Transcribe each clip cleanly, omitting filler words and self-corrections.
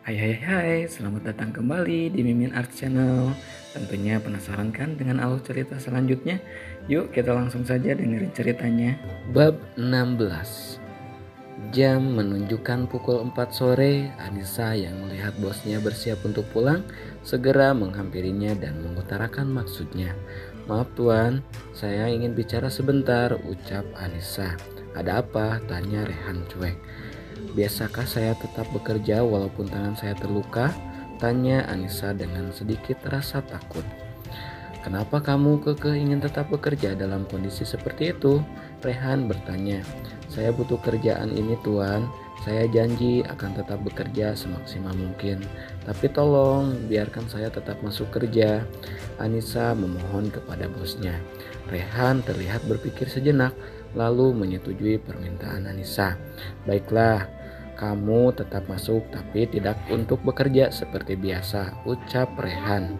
Hai, selamat datang kembali di Mimin Art Channel. Tentunya penasaran kan dengan alur cerita selanjutnya? Yuk kita langsung saja dengerin ceritanya. Bab 16. Jam menunjukkan pukul 4 sore. Anissa yang melihat bosnya bersiap untuk pulang segera menghampirinya dan mengutarakan maksudnya. Maaf tuan, saya ingin bicara sebentar, ucap Anissa. Ada apa? Tanya Rehan cuek. Biasakah saya tetap bekerja walaupun tangan saya terluka? Tanya Anissa dengan sedikit rasa takut. Kenapa kamu kekeh ingin tetap bekerja dalam kondisi seperti itu? Rehan bertanya. Saya butuh kerjaan ini tuan. Saya janji akan tetap bekerja semaksimal mungkin. Tapi tolong biarkan saya tetap masuk kerja. Anissa memohon kepada bosnya. Rehan terlihat berpikir sejenak lalu menyetujui permintaan Anissa. Baiklah, kamu tetap masuk tapi tidak untuk bekerja seperti biasa, ucap Rehan.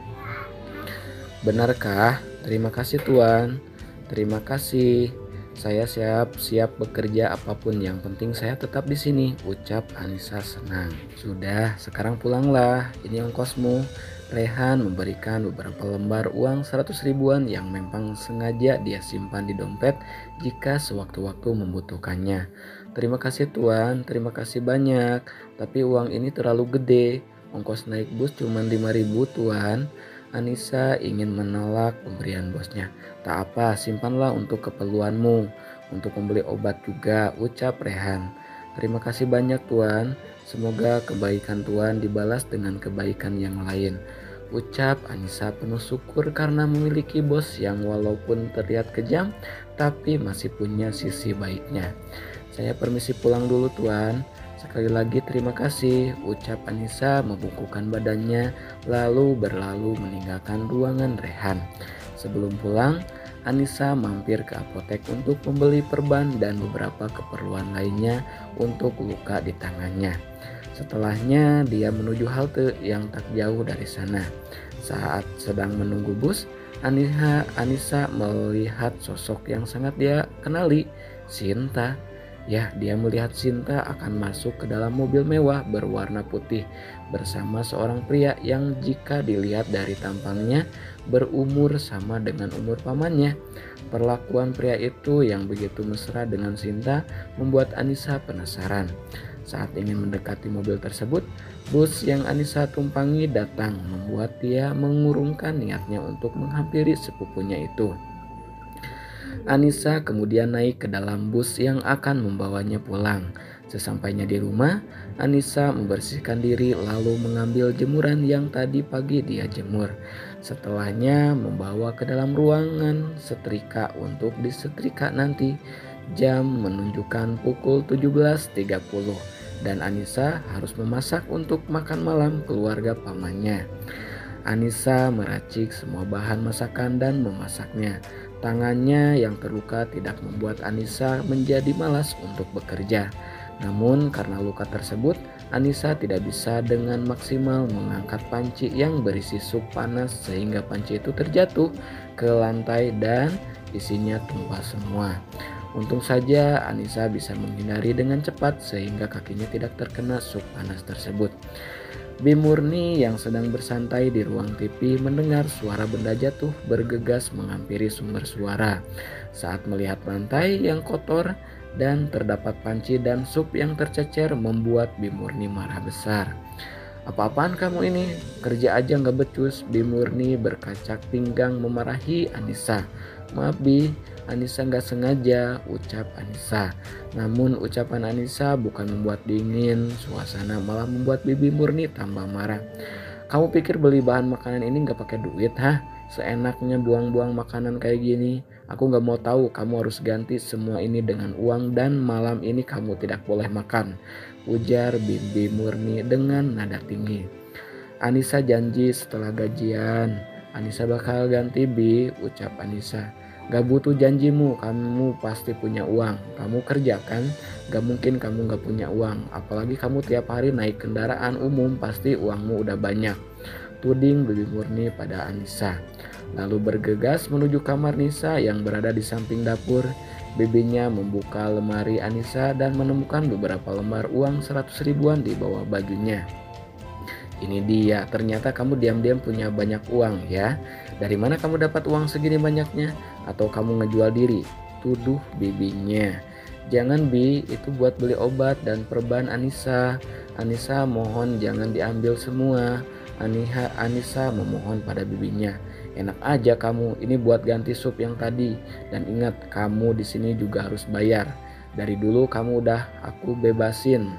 Benarkah? Terima kasih tuan. Terima kasih. Saya siap bekerja apapun, yang penting saya tetap di sini, ucap Anissa senang. Sudah, sekarang pulanglah. Ini ongkosmu. Rehan memberikan beberapa lembar uang 100 ribuan yang memang sengaja dia simpan di dompet jika sewaktu-waktu membutuhkannya. Terima kasih tuan, terima kasih banyak. Tapi uang ini terlalu gede. Ongkos naik bus cuma 5.000 tuan. Anissa ingin menolak pemberian bosnya. Tak apa, simpanlah untuk keperluanmu, untuk membeli obat juga, ucap Rehan. Terima kasih banyak tuan, semoga kebaikan tuan dibalas dengan kebaikan yang lain, ucap Anissa penuh syukur karena memiliki bos yang walaupun terlihat kejam, tapi masih punya sisi baiknya. Saya permisi pulang dulu tuan. Sekali lagi terima kasih, ucap Anissa membungkukkan badannya lalu berlalu meninggalkan ruangan Rehan. Sebelum pulang, Anissa mampir ke apotek untuk membeli perban dan beberapa keperluan lainnya untuk luka di tangannya. Setelahnya dia menuju halte yang tak jauh dari sana. Saat sedang menunggu bus, Anissa melihat sosok yang sangat dia kenali, Sinta. Ya, dia melihat Sinta akan masuk ke dalam mobil mewah berwarna putih bersama seorang pria yang jika dilihat dari tampangnya berumur sama dengan umur pamannya. Perlakuan pria itu yang begitu mesra dengan Sinta membuat Anissa penasaran. Saat ingin mendekati mobil tersebut, bus yang Anissa tumpangi datang membuat dia mengurungkan niatnya untuk menghampiri sepupunya itu. Anissa kemudian naik ke dalam bus yang akan membawanya pulang. Sesampainya di rumah, Anissa membersihkan diri lalu mengambil jemuran yang tadi pagi dia jemur. Setelahnya membawa ke dalam ruangan setrika untuk disetrika nanti. Jam menunjukkan pukul 17.30 dan Anissa harus memasak untuk makan malam keluarga pamannya. Anissa meracik semua bahan masakan dan memasaknya. Tangannya yang terluka tidak membuat Anissa menjadi malas untuk bekerja. Namun karena luka tersebut, Anissa tidak bisa dengan maksimal mengangkat panci yang berisi sup panas sehingga panci itu terjatuh ke lantai dan isinya tumpah semua. Untung saja Anissa bisa menghindari dengan cepat sehingga kakinya tidak terkena sup panas tersebut. Bimurni yang sedang bersantai di ruang TV mendengar suara benda jatuh bergegas menghampiri sumber suara. Saat melihat lantai yang kotor dan terdapat panci dan sup yang tercecer membuat Bimurni marah besar. Apa-apaan kamu ini? Kerja aja gak becus, Bimurni berkacak pinggang memarahi Anissa. Maaf Bi, Anissa gak sengaja, ucap Anissa. Namun ucapan Anissa bukan membuat dingin suasana, malah membuat Bibi Murni tambah marah. Kamu pikir beli bahan makanan ini gak pakai duit, hah? Seenaknya buang-buang makanan kayak gini. Aku gak mau tahu, kamu harus ganti semua ini dengan uang dan malam ini kamu tidak boleh makan, ujar Bibi Murni dengan nada tinggi. Anissa janji setelah gajian, Anissa bakal ganti Bi, ucap Anissa. Gak butuh janjimu, kamu pasti punya uang. Kamu kerja kan? Gak mungkin kamu gak punya uang. Apalagi kamu tiap hari naik kendaraan umum, pasti uangmu udah banyak, tuding Bibi Murni pada Anissa. Lalu bergegas menuju kamar Nisa yang berada di samping dapur. Bibinya membuka lemari Anissa dan menemukan beberapa lembar uang 100 ribuan di bawah bajunya. ini dia, ternyata kamu diam-diam punya banyak uang ya. Dari mana kamu dapat uang segini banyaknya? Atau kamu ngejual diri? Tuduh bibinya. Jangan Bi, itu buat beli obat dan perban Anissa. Anissa mohon jangan diambil semua. Anissa memohon pada bibinya. Enak aja kamu, ini buat ganti sup yang tadi. Dan ingat, kamu di sini juga harus bayar. Dari dulu kamu udah aku bebasin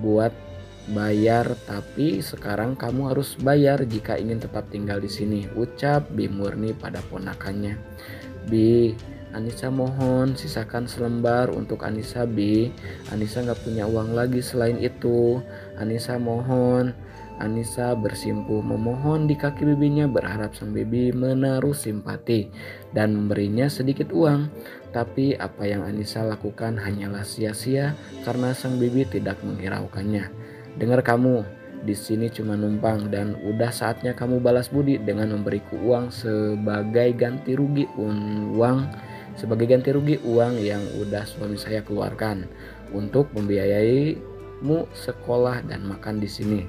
buat bayar, tapi sekarang kamu harus bayar jika ingin tetap tinggal di sini, ucap Bi Murni pada ponakannya. Bi, Anissa mohon sisakan selembar untuk Anissa Bi. Anissa nggak punya uang lagi selain itu. Anissa mohon. Anissa bersimpuh memohon di kaki bibinya, berharap sang bibi menaruh simpati dan memberinya sedikit uang. Tapi apa yang Anissa lakukan hanyalah sia-sia karena sang bibi tidak menghiraukannya. Dengar kamu, di sini cuma numpang dan udah saatnya kamu balas budi dengan memberiku uang sebagai ganti rugi uang yang udah suami saya keluarkan untuk membiayaimu sekolah dan makan di sini.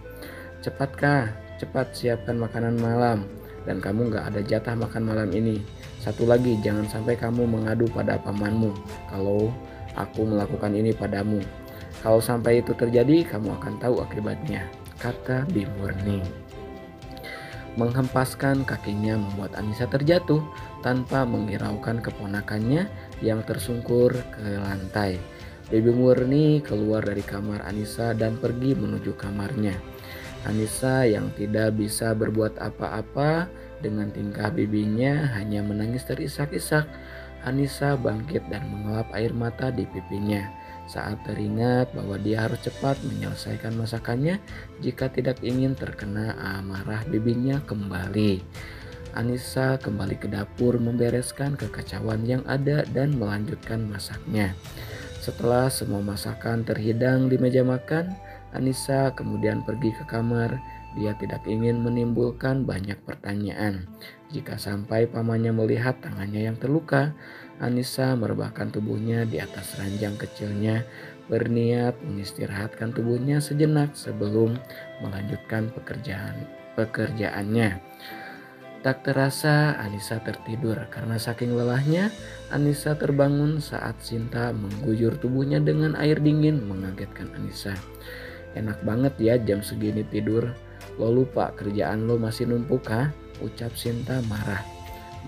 Cepat siapkan makanan malam dan kamu gak ada jatah makan malam ini. Satu lagi, jangan sampai kamu mengadu pada pamanmu kalau aku melakukan ini padamu. Kalau sampai itu terjadi, kamu akan tahu akibatnya, kata Bi Murni. Menghempaskan kakinya membuat Anissa terjatuh tanpa menghiraukan keponakannya yang tersungkur ke lantai. Bibi Murni keluar dari kamar Anissa dan pergi menuju kamarnya. Anissa yang tidak bisa berbuat apa-apa dengan tingkah bibinya hanya menangis terisak-isak. Anissa bangkit dan mengelap air mata di pipinya saat teringat bahwa dia harus cepat menyelesaikan masakannya jika tidak ingin terkena amarah bibinya kembali. Anissa kembali ke dapur membereskan kekacauan yang ada dan melanjutkan masaknya. Setelah semua masakan terhidang di meja makan, Anissa kemudian pergi ke kamar. Dia tidak ingin menimbulkan banyak pertanyaan. Jika sampai pamannya melihat tangannya yang terluka, Anissa merebahkan tubuhnya di atas ranjang kecilnya, berniat mengistirahatkan tubuhnya sejenak sebelum melanjutkan pekerjaannya. Tak terasa Anissa tertidur karena saking lelahnya. Anissa terbangun saat Sinta mengguyur tubuhnya dengan air dingin, mengagetkan Anissa. Enak banget ya jam segini tidur. Lo lupa kerjaan lo masih numpuk kah? Ucap Sinta marah.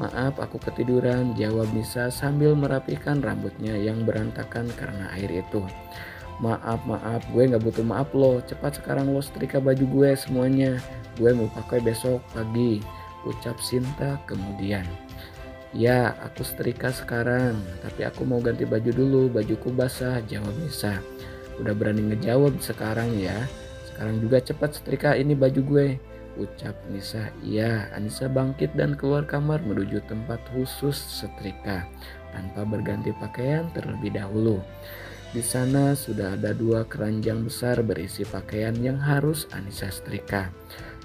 Maaf aku ketiduran, jawab Nisa sambil merapikan rambutnya yang berantakan karena air itu. Maaf, gue gak butuh maaf lo. Cepat sekarang lo setrika baju gue semuanya. Gue mau pakai besok pagi, ucap Sinta kemudian. Ya, aku setrika sekarang, tapi aku mau ganti baju dulu, bajuku basah, jawab Nisa. Udah berani ngejawab sekarang ya. Sekarang juga cepat setrika ini baju gue, ucap Nisa. Iya, Anissa bangkit dan keluar kamar menuju tempat khusus setrika tanpa berganti pakaian terlebih dahulu. Di sana sudah ada 2 keranjang besar berisi pakaian yang harus Anissa setrika.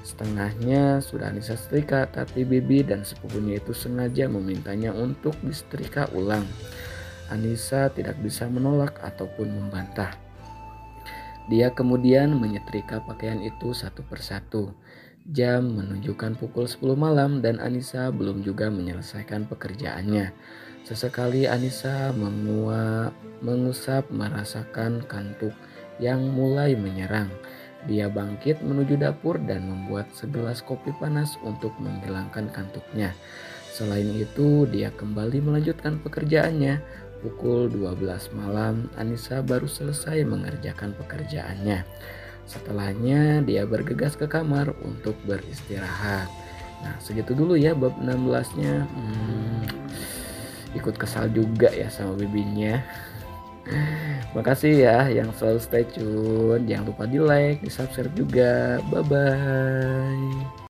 Setengahnya sudah Anissa setrika, tapi bibi dan sepupunya itu sengaja memintanya untuk disetrika ulang. Anissa tidak bisa menolak ataupun membantah. Dia kemudian menyetrika pakaian itu satu persatu. Jam menunjukkan pukul 10 malam dan Anissa belum juga menyelesaikan pekerjaannya. Sesekali Anissa mengusap merasakan kantuk yang mulai menyerang. Dia bangkit menuju dapur dan membuat segelas kopi panas untuk menghilangkan kantuknya. Selain itu, dia kembali melanjutkan pekerjaannya. Pukul 12 malam, Anissa baru selesai mengerjakan pekerjaannya. Setelahnya, dia bergegas ke kamar untuk beristirahat. Nah, segitu dulu ya bab 16-nya. Ikut kesal juga ya sama bibinya. Makasih ya yang selalu stay tune. Jangan lupa di like, di subscribe juga. Bye bye.